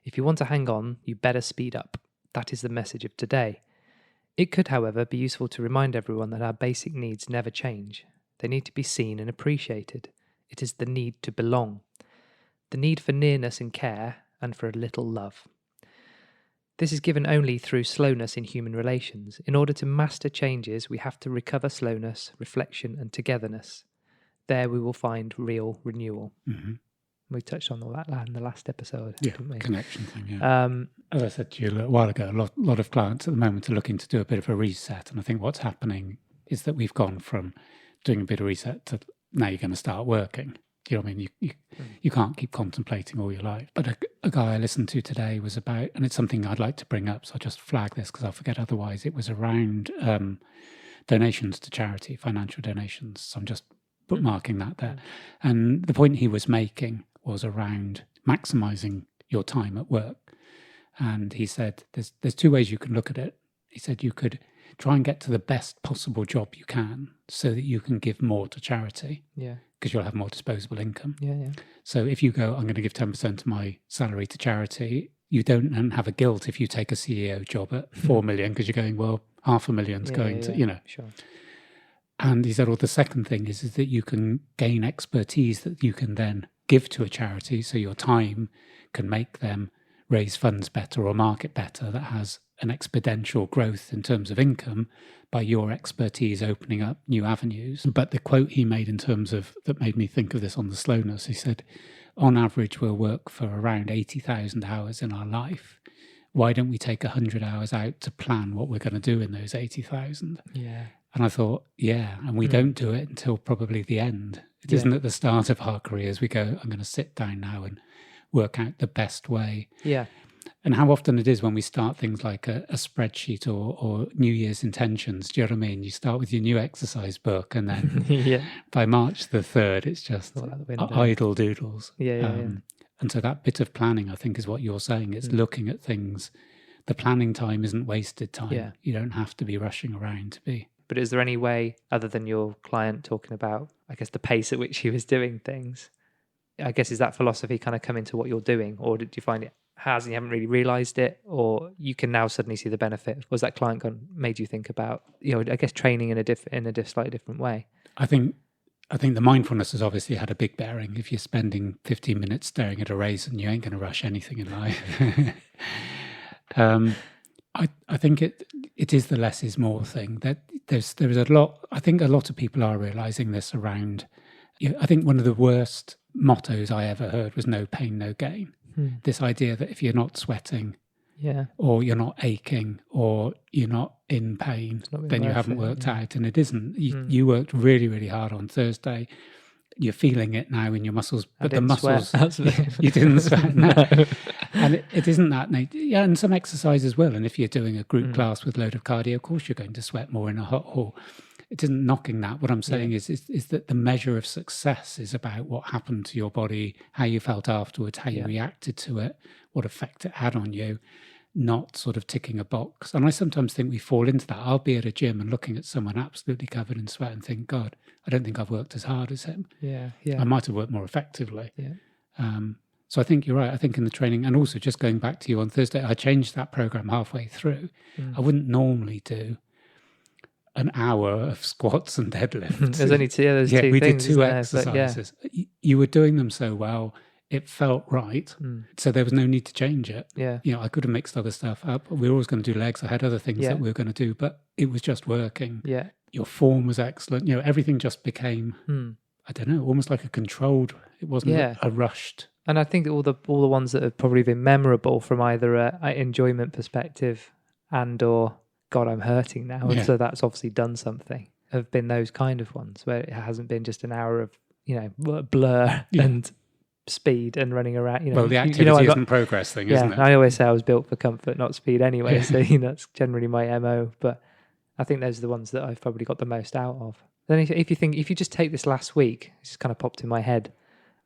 If you want to hang on, you better speed up. That is the message of today. It could, however, be useful to remind everyone that our basic needs never change. They need to be seen and appreciated. It is the need to belong. The need for nearness and care, and for a little love. This is given only through slowness in human relations. In order to master changes, we have to recover slowness, reflection, and togetherness. There we will find real renewal. Mm-hmm. We touched on all that in the last episode, Yeah, didn't we? connection thing, yeah. As I said to you a little while ago, a lot of clients at the moment are looking to do a bit of a reset. And I think what's happening is that we've gone from doing a bit of reset to now you're going to start working. Do you know what I mean? You can't keep contemplating all your life. But a guy I listened to today was about, and it's something I'd like to bring up, so I'll just flag this because I'll forget otherwise. It was around donations to charity, financial donations. So I'm just bookmarking that there. And the point he was making was around maximising your time at work. And he said there's two ways you can look at it. He said you could try and get to the best possible job you can so that you can give more to charity. Yeah. Because you'll have more disposable income. Yeah. So if you go, I'm going to give 10% of my salary to charity, you don't have a guilt if you take a CEO job at 4 million because you're going, well, 500,000's going to, you know. Sure. And he said, well, the second thing is that you can gain expertise that you can then give to a charity. So your time can make them raise funds better or market better that has an exponential growth in terms of income by your expertise opening up new avenues. But the quote he made in terms of, that made me think of this on the slowness, he said, on average, we'll work for around 80,000 hours in our life. Why don't we take 100 hours out to plan what we're going to do in those 80,000? Yeah. And I thought, yeah, and we don't do it until probably the end. It isn't at the start of our careers. We go, I'm going to sit down now and work out the best way. Yeah. And how often it is when we start things like a spreadsheet or New Year's intentions, do you know what I mean? You start with your new exercise book and then by March the 3rd, it's just idle doodles. Yeah. And so that bit of planning, I think, is what you're saying. It's looking at things. The planning time isn't wasted time. Yeah. You don't have to be rushing around to be. But is there any way, other than your client talking about, I guess, the pace at which he was doing things, I guess, is that philosophy kind of come into what you're doing? Or did you find it has and you haven't really realised it? Or you can now suddenly see the benefit? Was that client made you think about, I guess, training in a slightly different way? I think the mindfulness has obviously had a big bearing. If you're spending 15 minutes staring at a raisin, you ain't going to rush anything in life. I think it is the less is more thing. That there is a lot. I think a lot of people are realising this around. I think one of the worst mottos I ever heard was "no pain, no gain." This idea that if you're not sweating, or you're not aching, or you're not in pain, then you haven't worked out. And it isn't. You worked really, really hard on Thursday. You're feeling it now in your muscles, but the muscles you didn't sweat. No. And it isn't that. Yeah, and some exercises will. And if you're doing a group class with a load of cardio, of course you're going to sweat more in a hot hall. It isn't knocking that. What I'm saying is that the measure of success is about what happened to your body, how you felt afterwards, how you reacted to it, what effect it had on you, not sort of ticking a box. And I sometimes think we fall into that. I'll be at a gym and looking at someone absolutely covered in sweat and think, God, I don't think I've worked as hard as him. Yeah. I might have worked more effectively. Yeah. So I think you're right. I think in the training, and also just going back to you on Thursday, I changed that program halfway through. I wouldn't normally do an hour of squats and deadlifts. There's only two. Two we things, did two exercises. You were doing them so well. It felt right. So there was no need to change it. Yeah. I could have mixed other stuff up. We were always going to do legs. I had other things that we were going to do, but it was just working. Yeah. Your form was excellent. Everything just became, I don't know, almost like a controlled, it wasn't a rushed. And I think that all the ones that have probably been memorable from either a enjoyment perspective and or, God, I'm hurting now. And so that's obviously done something, have been those kind of ones where it hasn't been just an hour of, blur and speed and running around. Well, the activity isn't progress thing, isn't it? I always say I was built for comfort, not speed anyway. So that's generally my MO. But I think those are the ones that I've probably got the most out of. Then if you just take this last week, it's just kind of popped in my head,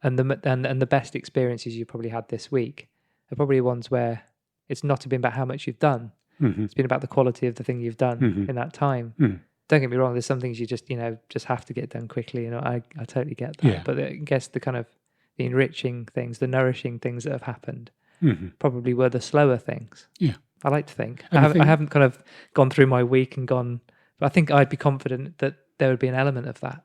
and the best experiences you probably had this week are probably ones where it's not been about how much you've done. It's been about the quality of the thing you've done in that time. Don't get me wrong. There's some things you just have to get done quickly. I totally get that. But I guess the kind of the enriching things, the nourishing things that have happened probably were the slower things. Yeah. I like to think. I haven't kind of gone through my week and gone, but I think I'd be confident that there would be an element of that.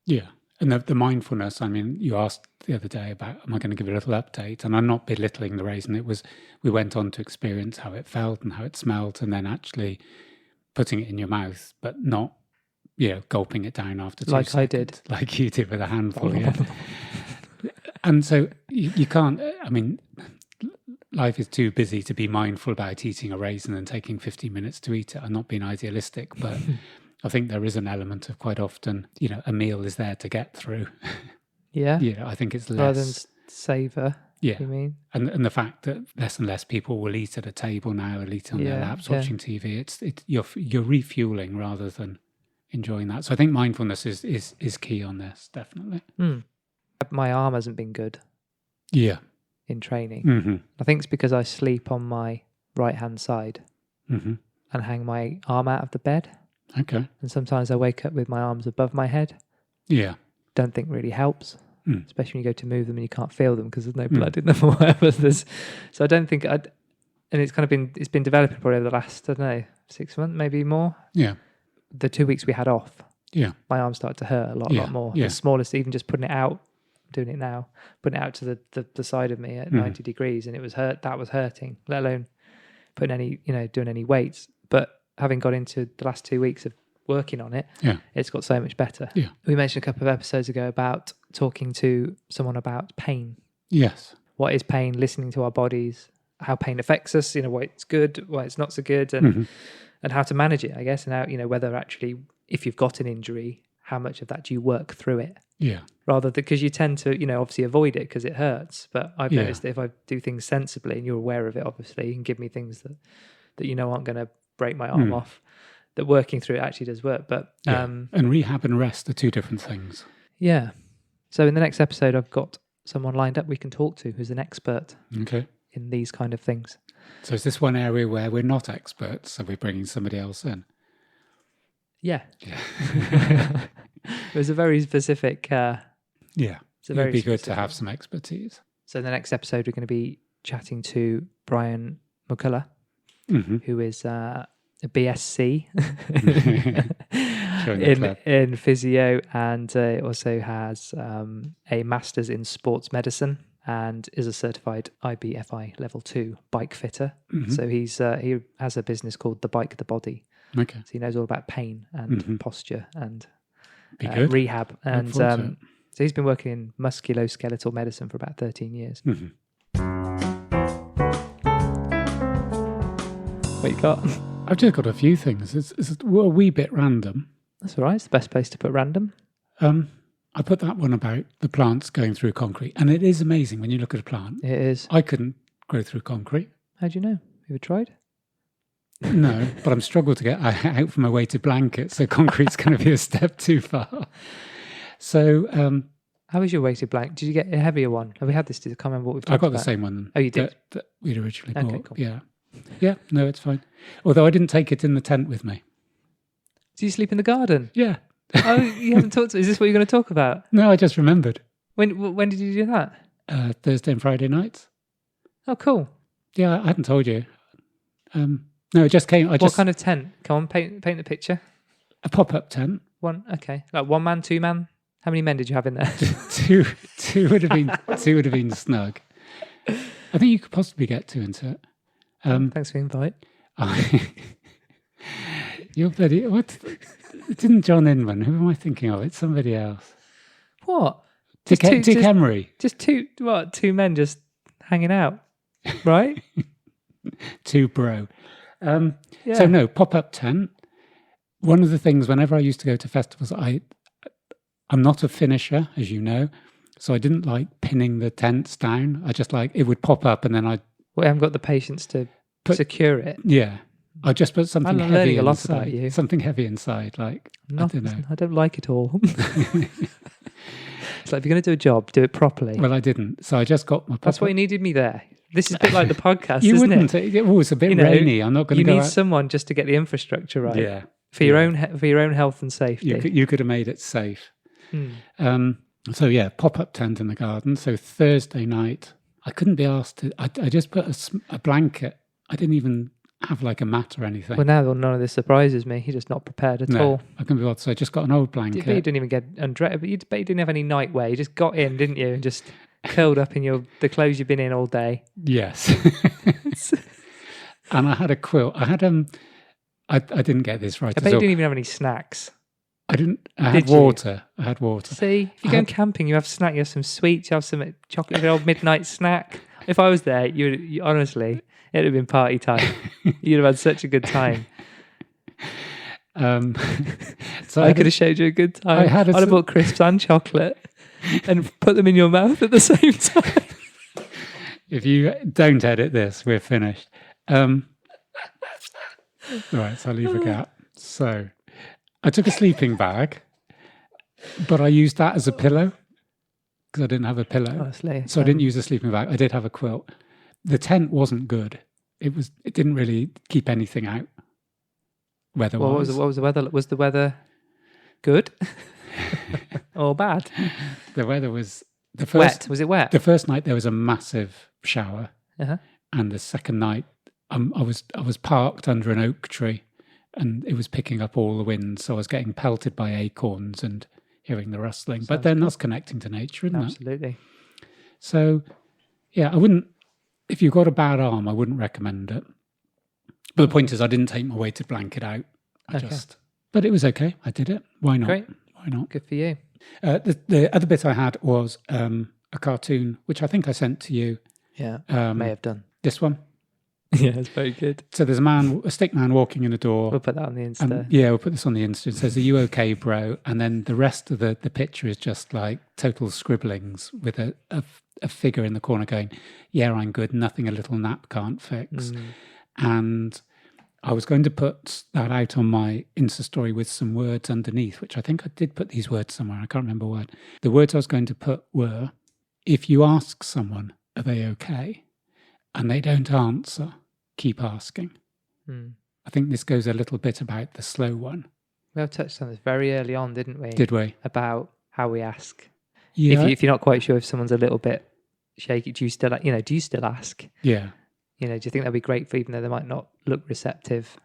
Yeah. And the mindfulness, I mean, you asked the other day about, am I going to give a little update? And I'm not belittling the raisin. It was, we went on to experience how it felt and how it smelled, and then actually putting it in your mouth, but not, gulping it down after 2 seconds. Like I did. Like you did with a handful, yeah. And so you can't, I mean, life is too busy to be mindful about eating a raisin and taking 15 minutes to eat it. I'm not being idealistic, but I think there is an element of quite often, a meal is there to get through. Yeah. I think it's less. Rather than savour, yeah. you mean? And the fact that less and less people will eat at a table now, or eat on their laps watching TV. You're refueling rather than enjoying that. So I think mindfulness is key on this, definitely. My arm hasn't been good. Yeah. In training. Mm-hmm. I think it's because I sleep on my right hand side mm-hmm. and hang my arm out of the bed. Okay. And sometimes I wake up with my arms above my head. Yeah. Don't think really helps, especially when you go to move them and you can't feel them because there's no blood in them or whatever. So I don't think and it's been developing probably over the last, I don't know, 6 months, maybe more. Yeah. The 2 weeks we had off, my arm started to hurt a lot more. Yeah. The smallest, even just putting it out, doing it now, putting it out to the side of me at 90 degrees, and it was that was hurting, let alone putting any, doing any weights. But having got into the last 2 weeks of working on it, it's got so much better. Yeah. We mentioned a couple of episodes ago about talking to someone about pain. Yes. What is pain? Listening to our bodies, how pain affects us, why it's good, why it's not so good, and how to manage it, I guess, and how, whether actually, if you've got an injury, how much of that do you work through it? Yeah. Rather than, because you tend to, obviously avoid it because it hurts. But I've noticed that if I do things sensibly, and you're aware of it, obviously, you can give me things that aren't going to break my arm off, that working through it actually does work. But and rehab and rest are two different things. Yeah. So in the next episode, I've got someone lined up we can talk to who's an expert in these kind of things. So is this one area where we're not experts, so we're bringing somebody else in? Yeah. It was a very specific... It'd be good to have some expertise. So in the next episode, we're going to be chatting to Brian McCullough, who is a BSc in physio, and also has a master's in sports medicine and is a certified IBFI level 2 bike fitter. So he has a business called The Bike the Body. Okay. So he knows all about pain and posture and rehab. And so he's been working in musculoskeletal medicine for about 13 years. What you got? I've just got a few things. It's a wee bit random. That's all right. It's the best place to put random. I put that one about the plants going through concrete. And it is amazing when you look at a plant. It is. I couldn't grow through concrete. How do you know? Have you ever tried? No, but I'm struggled to get out from a weighted blanket, so concrete's going to be a step too far. So... how was your weighted blanket? Did you get a heavier one? Have we had this? I can't remember what we've talked about. I got the same one. Oh, you did? That we'd originally bought. Okay, cool. Yeah. Yeah, no, it's fine. Although I didn't take it in the tent with me. Do you sleep in the garden? Yeah. Oh, you haven't talked to... Is this what you're going to talk about? No, I just remembered. When did you do that? Thursday and Friday nights. Oh, cool. Yeah, I hadn't told you. No, it just came... What kind of tent? Come on, paint the picture. A pop-up tent. One, okay. Like 1 man, 2 man? How many men did you have in there? two would have been snug. I think you could possibly get 2 into it. Thanks for the invite. You're bloody... What? It isn't John Inman. Who am I thinking of? It's somebody else. What? Dick Emery. Just 2 men just hanging out, right? 2 bro. So no, pop-up tent. One of the things, whenever I used to go to festivals, I'm not a finisher, as you know, so I didn't like pinning the tents down. I just it would pop up and then I haven't got the patience to secure it. Yeah. I just put something heavy learning a lot inside. about you. Something heavy inside, I don't know. I don't like it all. It's like, if you're going to do a job, do it properly. Well, I didn't. So I just got my pop-up. That's why you needed me there. This is a bit like the podcast, you isn't wouldn't. it? It's a bit rainy. I'm not going to go You need out. someone just to get the infrastructure right. Yeah. For your own health and safety. You could have made it safe. So yeah, pop-up tent in the garden. So Thursday night, I couldn't be asked to... I just put a blanket. I didn't even have like a mat or anything. Well, now none of this surprises me. You're just not prepared at all. I can be bothered. So I just got an old blanket. But you didn't even get undressed. But you didn't have any nightwear. You just got in, didn't you? And just curled up in the clothes you've been in all day. Yes. And I had a quilt. I had I didn't get this right. I bet you didn't even have any snacks. I didn't. I had water. I had water. See, if you're going camping, you have snack. You have some sweets. You have some chocolate, old midnight snack. If I was there, you honestly, it'd have been party time. You'd have had such a good time. So I could have showed you a good time. I'd have bought crisps and chocolate and put them in your mouth at the same time. If you don't edit this, we're finished. All right, so I'll leave a gap. So I took a sleeping bag, but I used that as a pillow because I didn't have a pillow. Honestly, so I didn't use a sleeping bag. I did have a quilt. The tent wasn't good. It didn't really keep anything out. Weather-wise. What was the weather? Was the weather good or bad? The weather was wet. Was it wet? The first night there was a massive shower, uh-huh. And the second night I was parked under an oak tree, and it was picking up all the wind, so I was getting pelted by acorns and hearing the rustling. But then that's connecting to nature, isn't it? Absolutely. So, yeah, I wouldn't. If you've got a bad arm, I wouldn't recommend it. But the point is, I didn't take my weighted blanket out. But it was okay. I did it. Why not? Great. Why not? Good for you. The other bit I had was a cartoon, which I think I sent to you. Yeah, may have done. This one. Yeah, it's very good. So there's a stick man walking in a door. We'll put that on the Insta. We'll put this on the Insta. It says, "Are you okay, bro?" And then the rest of the picture is just like total scribblings with a figure in the corner going, "Yeah, I'm good. Nothing a little nap can't fix." And I was going to put that out on my Insta story with some words underneath, which I think I did put these words somewhere. I can't remember what. The words I was going to put were, if you ask someone, are they okay? And they don't answer, keep asking. I think this goes a little bit about the slow one. We have touched on this very early on, didn't we? Did we? About how we ask. Yeah. If you're not quite sure if someone's a little bit shaky, do you still ask? Yeah. Do you think that'd be great for, even though they might not look receptive?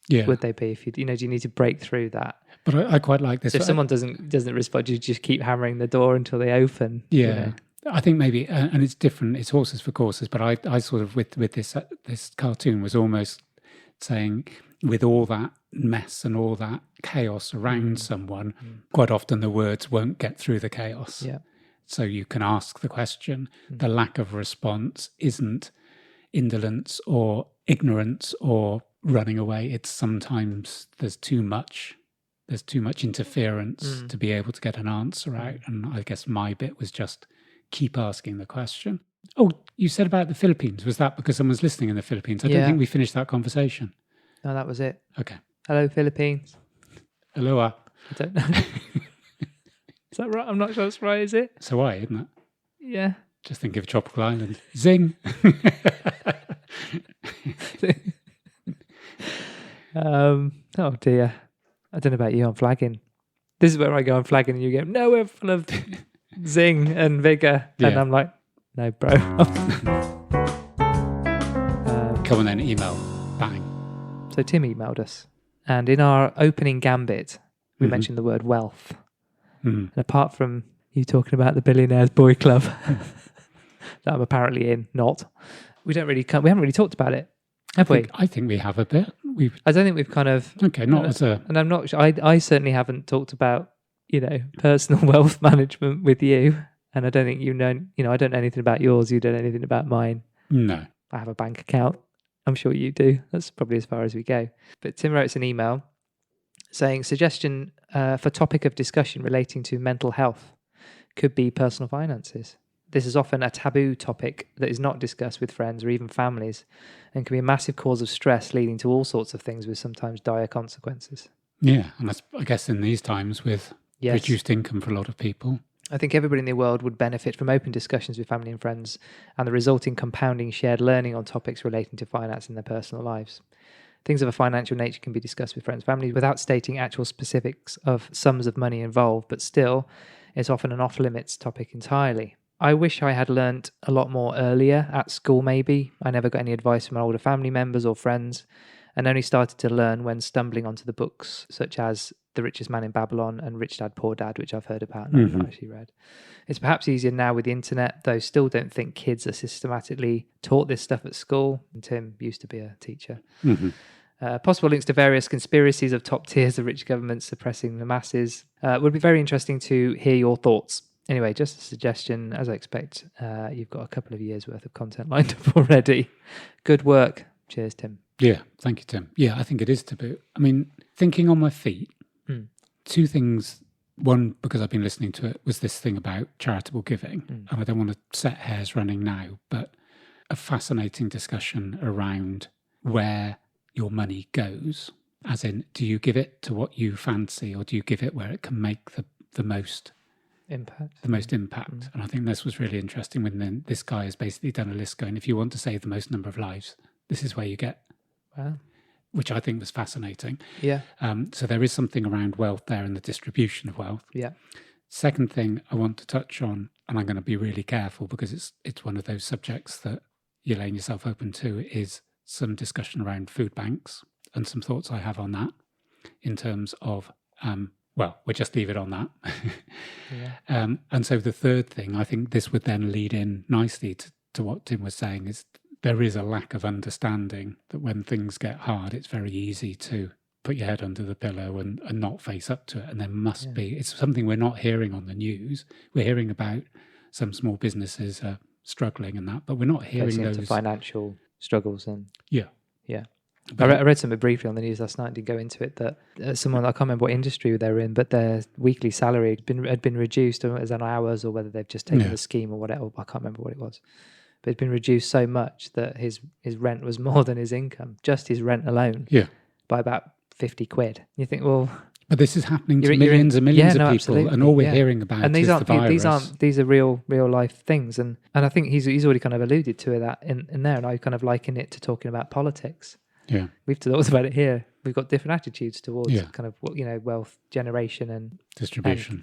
Yeah. Would they be? If do you need to break through that? But I quite like this. So if someone doesn't respond, you just keep hammering the door until they open. Yeah. I think maybe, and it's different. It's horses for courses. But I sort of with this cartoon was almost saying, with all that mess and all that chaos around someone, quite often the words won't get through the chaos. Yeah. So you can ask the question. The lack of response isn't indolence or ignorance or running away. It's sometimes there's too much interference to be able to get an answer out. And I guess my bit was just keep asking the question. Oh, you said about the Philippines. Was that because someone's listening in the Philippines? I don't think we finished that conversation. No, that was it. Okay. Hello, Philippines. Aloha. I don't know. Is that right? I'm not sure that's right, is it? It's Hawaii, isn't it? Yeah. Just think of a tropical island. Zing. Oh dear. I don't know about you on flagging. This is where I go on flagging and you go, no, we're full of zing and vigor. Yeah. And I'm like, no, bro. Come on then, email. Bang. So Tim emailed us. And in our opening gambit, we mentioned the word wealth. And apart from you talking about the Billionaires Boy Club that I'm apparently in, we haven't really talked about it, have we? I think we have a bit. I don't think we've kind of... Okay, not as a... And I'm not sure, I certainly haven't talked about, personal wealth management with you. And I don't think I don't know anything about yours. You don't know anything about mine. No. I have a bank account. I'm sure you do. That's probably as far as we go. But Tim wrote us an email saying, suggestion for topic of discussion relating to mental health could be personal finances. This is often a taboo topic that is not discussed with friends or even families and can be a massive cause of stress, leading to all sorts of things with sometimes dire consequences. Yeah, and that's, I guess, in these times with reduced income for a lot of people. I think everybody in the world would benefit from open discussions with family and friends and the resulting compounding shared learning on topics relating to finance in their personal lives. Things of a financial nature can be discussed with friends and families without stating actual specifics of sums of money involved, but still, it's often an off-limits topic entirely. I wish I had learnt a lot more earlier at school, maybe. I never got any advice from my older family members or friends, and only started to learn when stumbling onto the books such as The Richest Man in Babylon and Rich Dad, Poor Dad, which I've heard about and I've not actually read. It's perhaps easier now with the internet, though still don't think kids are systematically taught this stuff at school. And Tim used to be a teacher. Possible links to various conspiracies of top tiers of rich governments suppressing the masses. Would be very interesting to hear your thoughts. Anyway, just a suggestion. As I expect, you've got a couple of years' worth of content lined up already. Good work. Cheers, Tim. Yeah, thank you, Tim. Yeah, I think it is taboo. I mean, thinking on my feet, two things. One, because I've been listening to it, was this thing about charitable giving. And I don't want to set hairs running now, but a fascinating discussion around where your money goes. As in, do you give it to what you fancy, or do you give it where it can make the most impact? And I think this was really interesting when then this guy has basically done a list going, if you want to save the most number of lives, this is where you get. Wow. Which I think was fascinating. Yeah. So there is something around wealth there and the distribution of wealth. Yeah. Second thing I want to touch on, and I'm going to be really careful because it's one of those subjects that you're laying yourself open to, is some discussion around food banks and some thoughts I have on that in terms of, well, we'll just leave it on that. And so the third thing, I think this would then lead in nicely to what Tim was saying, is there is a lack of understanding that when things get hard, it's very easy to put your head under the pillow and not face up to it. And there must be, it's something we're not hearing on the news. We're hearing about some small businesses struggling and that, but we're not hearing those financial struggles. And yeah. I read something briefly on the news last night, didn't go into it, that someone, I can't remember what industry they're in, but their weekly salary had been reduced, or as on hours, or whether they've just taken the scheme or whatever. I can't remember what it was. But it's been reduced so much that his rent was more than his income, just his rent alone, by about 50 quid. You think, well, but this is happening to millions and millions of people, absolutely. and all we're hearing about and these is aren't the virus. These are real life things, and I think he's already kind of alluded to that in there, and I kind of liken it to talking about politics. Yeah, we've talked about it here. We've got different attitudes towards kind of wealth generation and distribution.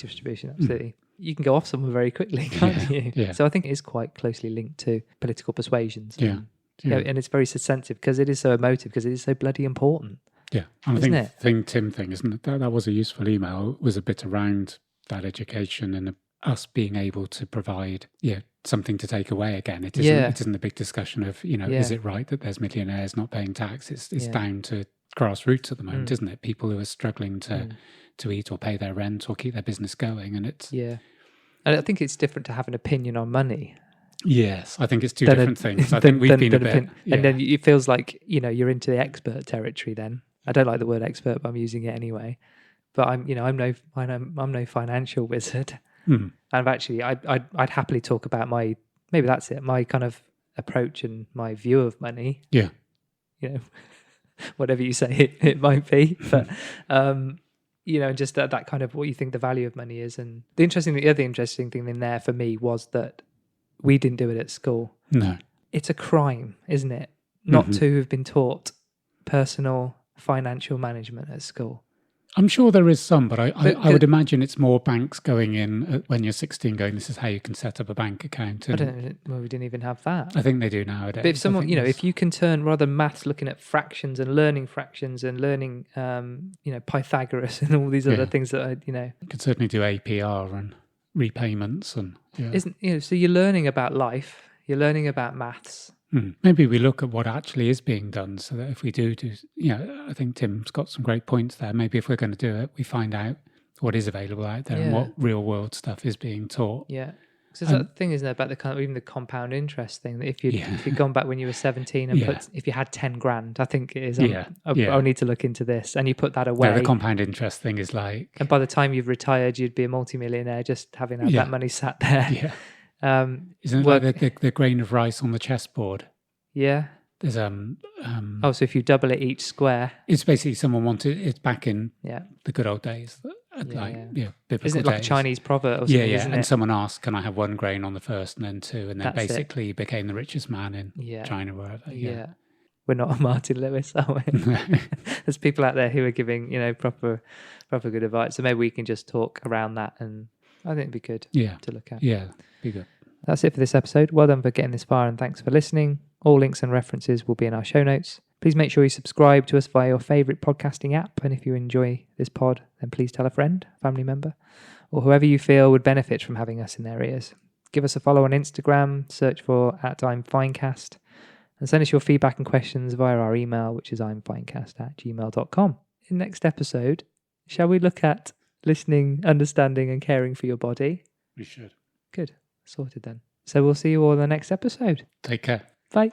Absolutely. You can go off someone very quickly, can't you? Yeah. So I think it is quite closely linked to political persuasions. And it's very sensitive because it is so emotive, because it is so bloody important. Yeah, and I think the Tim thing, isn't it? That was a useful email. It was a bit around that education and us being able to provide something to take away again. It isn't a big discussion of, is it right that there's millionaires not paying tax? It's down to grassroots at the moment, isn't it? People who are struggling to eat or pay their rent or keep their business going. And it's... Yeah. And I think it's different to have an opinion on money. Yes, I think it's two different things. I think we've been a bit... And then it feels like, you're into the expert territory then. I don't like the word expert, but I'm using it anyway. But I'm no financial wizard. And actually, I'd happily talk about my kind of approach and my view of money. Yeah. Whatever you say it might be. But, just that kind of what you think the value of money is. And the other interesting thing in there for me was that we didn't do it at school. No. It's a crime, isn't it? Not to have been taught personal financial management at school. I'm sure there is some, but I would imagine it's more banks going in when you're 16 going, this is how you can set up a bank account. And we didn't even have that. I think they do nowadays. But if someone, if you can turn rather maths, looking at fractions and learning Pythagoras and all these other things that You could certainly do APR and repayments and... so you're learning about life, you're learning about maths. Maybe we look at what actually is being done, so that if we do, I think Tim's got some great points there. Maybe if we're going to do it, we find out what is available out there and what real world stuff is being taught. Yeah. So that thing, isn't there, about the kind of even the compound interest thing, that if you'd gone back when you were 17 and if you had 10 grand, I think it is, I'll need to look into this, and you put that away. Yeah, the compound interest thing is like... And by the time you've retired, you'd be a multimillionaire just having had that money sat there. Yeah. Isn't it like the grain of rice on the chessboard? Yeah. There's so if you double it each square, it's basically someone wanted it's back in the good old days, biblical isn't it like days. A Chinese proverb or something? Isn't it? Someone asked, "Can I have one grain on the first and then two?" And then basically became the richest man in China, wherever. Yeah. We're not a Martin Lewis, are we? There's people out there who are giving proper good advice. So maybe we can just talk around that, and I think it'd be good to look at. Yeah, be good. That's it for this episode. Well done for getting this far and thanks for listening. All links and references will be in our show notes. Please make sure you subscribe to us via your favourite podcasting app. And if you enjoy this pod, then please tell a friend, family member, or whoever you feel would benefit from having us in their ears. Give us a follow on Instagram, search for @I'mFinecast, and send us your feedback and questions via our email, which is imfinecast@gmail.com. In next episode, shall we look at listening, understanding, and caring for your body? We should. Good. Sorted then. So we'll see you all in the next episode. Take care. Bye.